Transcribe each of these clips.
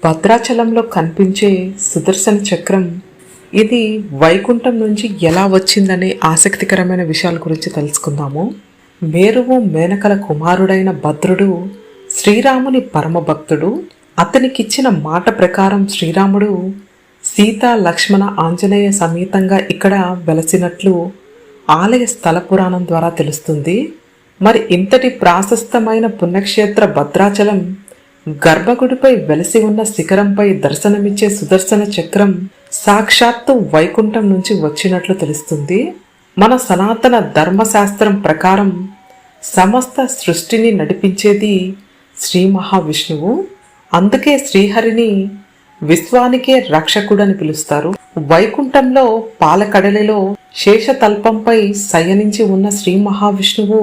భద్రాచలంలో కనిపించే సుదర్శన చక్రం ఇది వైకుంఠం నుంచి ఎలా వచ్చిందనే ఆసక్తికరమైన విషయాల గురించి తెలుసుకుందాము. మేరువు మేనకల కుమారుడైన భద్రుడు శ్రీరాముని పరమ భక్తుడు. అతనికిచ్చిన మాట ప్రకారం శ్రీరాముడు సీత లక్ష్మణ ఆంజనేయ సమేతంగా ఇక్కడ వెలసినట్లు ఆలయ స్థల పురాణం ద్వారా తెలుస్తుంది. మరి ఇంతటి ప్రాశస్తమైన పుణ్యక్షేత్ర భద్రాచలం గర్భగుడిపై వెలసి ఉన్న శిఖరంపై దర్శనమిచ్చే సుదర్శన చక్రం సాక్షాత్తు వైకుంఠం నుంచి వచ్చినట్లు తెలుస్తుంది. మన సనాతన ధర్మశాస్త్రం ప్రకారం సమస్త సృష్టిని నడిపించేది శ్రీ మహావిష్ణువు. అందుకే శ్రీహరిని విశ్వానికే రక్షకుడని పిలుస్తారు. వైకుంఠంలో పాలకడలిలో శేషతల్పంపై శయనించి ఉన్న శ్రీ మహావిష్ణువు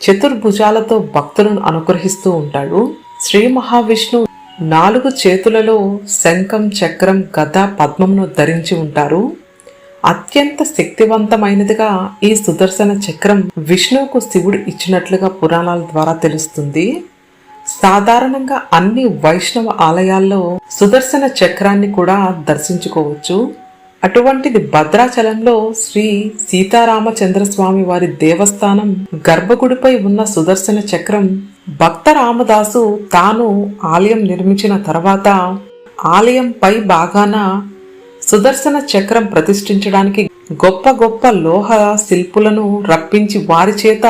చతుర్భుజాలతో భక్తులను అనుగ్రహిస్తూ ఉంటాడు. శ్రీ మహావిష్ణువు 4 చేతులలో శంఖం, చక్రం, గద, పద్మమును ధరించి ఉంటారు. అత్యంత శక్తివంతమైనదిగా ఈ సుదర్శన చక్రం విష్ణువుకు శివుడు ఇచ్చినట్లుగా పురాణాల ద్వారా తెలుస్తుంది. సాధారణంగా అన్ని వైష్ణవ ఆలయాల్లో సుదర్శన చక్రాన్ని కూడా దర్శించుకోవచ్చు. అటువంటిది భద్రాచలంలో శ్రీ సీతారామచంద్రస్వామి వారి దేవస్థానం గర్భగుడిపై ఉన్న సుదర్శన చక్రం భక్త రామదాసు తాను ఆలయం నిర్మించిన తర్వాత ఆలయం పై భాగాన సుదర్శన చక్రం ప్రతిష్ఠించడానికి గొప్ప గొప్ప లోహ శిల్పులను రప్పించి వారి చేత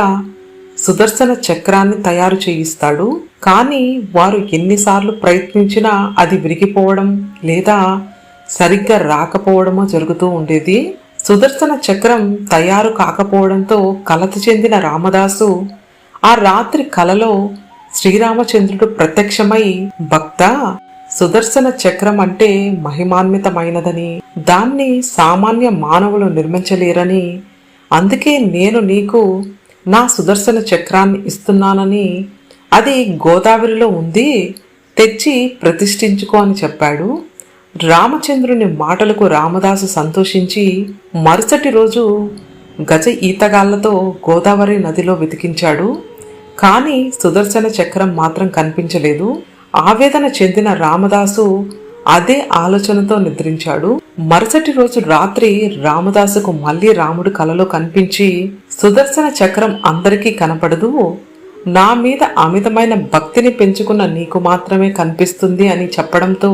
సుదర్శన చక్రాన్ని తయారు చేయిస్తాడు. కానీ వారు ఎన్నిసార్లు ప్రయత్నించినా అది విరిగిపోవడం లేదా సరిగ్గా రాకపోవడమో జరుగుతూ ఉండేది. సుదర్శన చక్రం తయారు కాకపోవడంతో కలత చెందిన రామదాసు ఆ రాత్రి కలలో శ్రీరామచంద్రుడు ప్రత్యక్షమై, భక్త, సుదర్శన చక్రం అంటే మహిమాన్వితమైనదని, దాన్ని సామాన్య మానవులు నిర్మించలేరని, అందుకే నేను నీకు నా సుదర్శన చక్రాన్ని ఇస్తున్నానని, అది గోదావరిలో ఉంది, తెచ్చి ప్రతిష్ఠించుకో అని చెప్పాడు. రామచంద్రుని మాటలకు రామదాసు సంతోషించి మరుసటి రోజు గజ ఈతగాళ్లతో గోదావరి నదిలో వెతికించాడు. కానీ సుదర్శన చక్రం మాత్రం కనిపించలేదు. ఆవేదన చెందిన రామదాసు అదే ఆలోచనతో నిద్రించాడు. మరుసటి రోజు రాత్రి రామదాసుకు మళ్లీ రాముడు కలలో కనిపించి, సుదర్శన చక్రం అందరికీ కనపడదు, నా మీద అమితమైన భక్తిని పెంచుకున్న నీకు మాత్రమే కనిపిస్తుంది అని చెప్పడంతో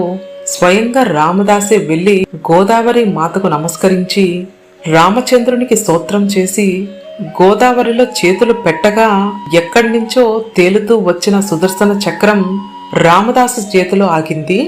స్వయంగా రామదాసే వెళ్లి గోదావరి మాతకు నమస్కరించి రామచంద్రునికి స్తోత్రం చేసి గోదావరిలో చేతులు పెట్టగా ఎక్కడి నుంచో తేలుతూ వచ్చిన సుదర్శన చక్రం రామదాసు చేతిలో ఆగింది.